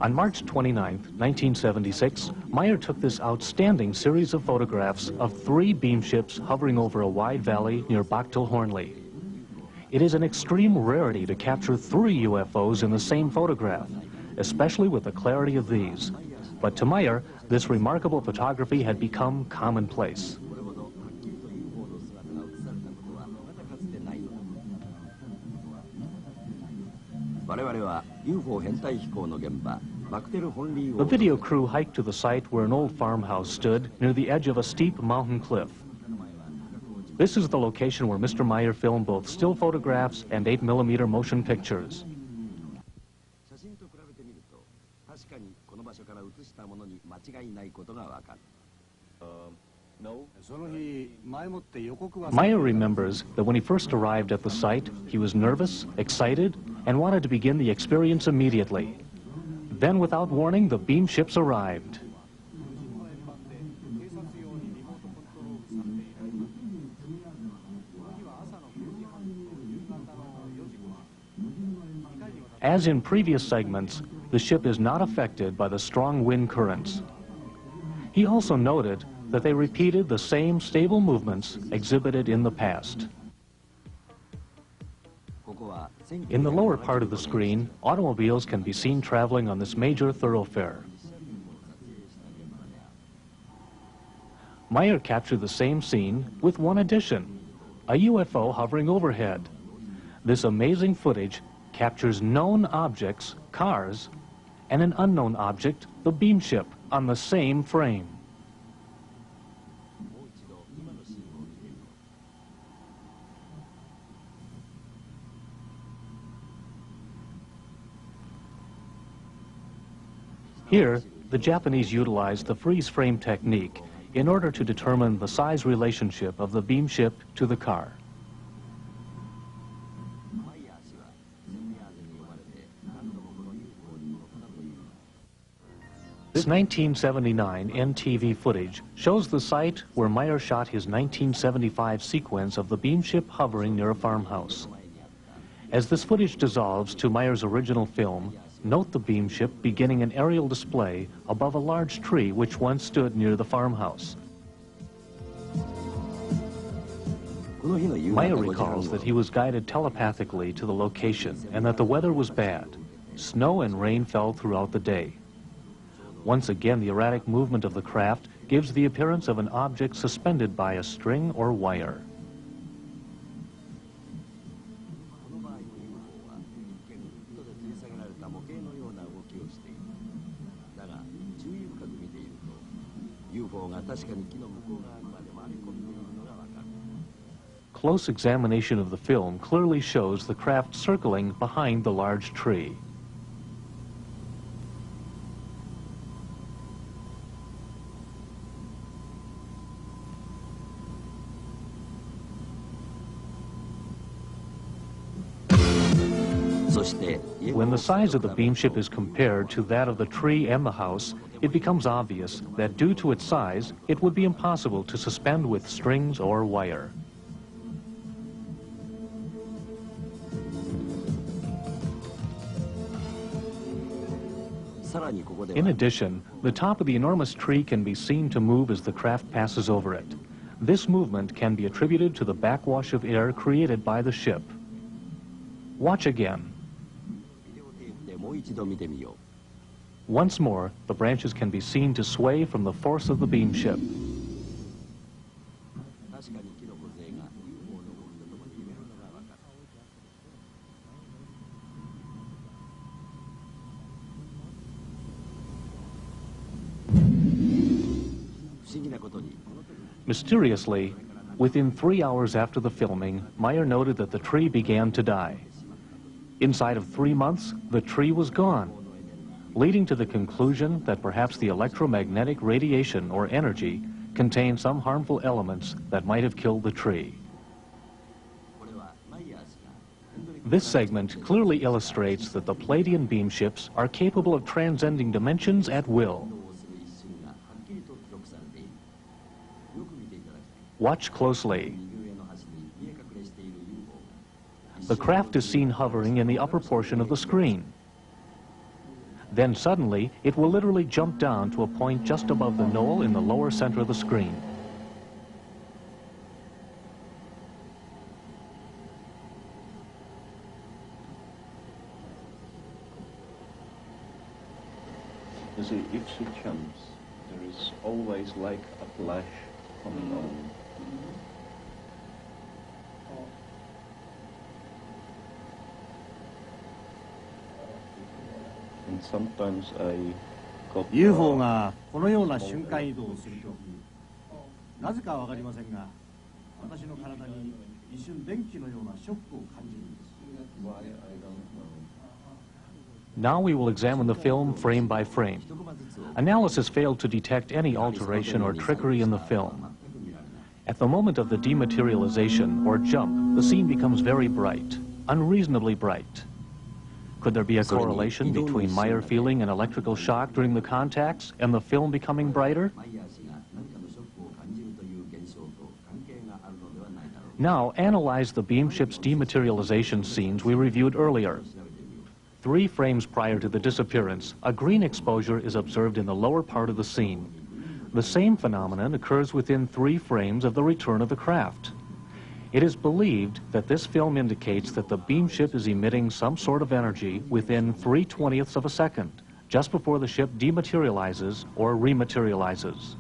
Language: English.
On March 29, 1976, Meyer took this outstanding series of photographs of 3 beam ships hovering over a wide valley near Bachtel-Hornli. It is an extreme rarity to capture 3 UFOs in the same photograph, especially with the clarity of these. But to Meyer, this remarkable photography had become commonplace. The video crew hiked to the site where an old farmhouse stood near the edge of a steep mountain cliff. This is the location where Mr. Meyer filmed both still photographs and 8mm motion pictures. Meyer remembers that when he first arrived at the site, he was nervous, excited, and wanted to begin the experience immediately. Then, without warning, the beam ships arrived. As in previous segments, the ship is not affected by the strong wind currents. He also noted that they repeated the same stable movements exhibited in the past. In the lower part of the screen, automobiles can be seen traveling on this major thoroughfare. Meyer captured the same scene with one addition: a UFO hovering overhead. This amazing footage captures known objects, cars, and an unknown object, the beam ship, on the same frame. Here, the Japanese utilized the freeze frame technique in order to determine the size relationship of the beam ship to the car. This 1979 NTV footage shows the site where Meyer shot his 1975 sequence of the beam ship hovering near a farmhouse. As this footage dissolves to Meyer's original film, note the beam ship beginning an aerial display above a large tree which once stood near the farmhouse. Meyer recalls that he was guided telepathically to the location and that the weather was bad. Snow and rain fell throughout the day. Once again, the erratic movement of the craft gives the appearance of an object suspended by a string or wire. Close examination of the film clearly shows the craft circling behind the large tree. When the size of the beam ship is compared to that of the tree and the house, it becomes obvious that due to its size, it would be impossible to suspend with strings or wire. In addition, the top of the enormous tree can be seen to move as the craft passes over it. This movement can be attributed to the backwash of air created by the ship. Watch again. Once more, the branches can be seen to sway from the force of the beam ship. Mysteriously, within 3 hours after the filming, Meyer noted that the tree began to die. Inside of 3 months, the tree was gone, leading to the conclusion that perhaps the electromagnetic radiation or energy contained some harmful elements that might have killed the tree. This segment clearly illustrates that the Palladian beam ships are capable of transcending dimensions at will. Watch closely. The craft is seen hovering in the upper portion of the screen. Then suddenly, it will literally jump down to a point just above the knoll in the lower center of the screen. You see, if she jumps, there is always like a flash coming on. And sometimes I got UFO がこのような瞬間移動をするとき、なぜかわかりませんが、私の体に一瞬電気のようなショックを感じるんです。Now we will examine the film frame by frame. Analysis failed to detect any alteration or trickery in the film. At the moment of the dematerialization or jump, the scene becomes very bright, unreasonably bright. Could there be a correlation between Meyer feeling an electrical shock during the contacts and the film becoming brighter? Now, analyze the beam ship's dematerialization scenes we reviewed earlier. 3 frames prior to the disappearance, a green exposure is observed in the lower part of the scene. The same phenomenon occurs within 3 frames of the return of the craft. It is believed that this film indicates that the beam ship is emitting some sort of energy within 3/20ths of a second, just before the ship dematerializes or rematerializes.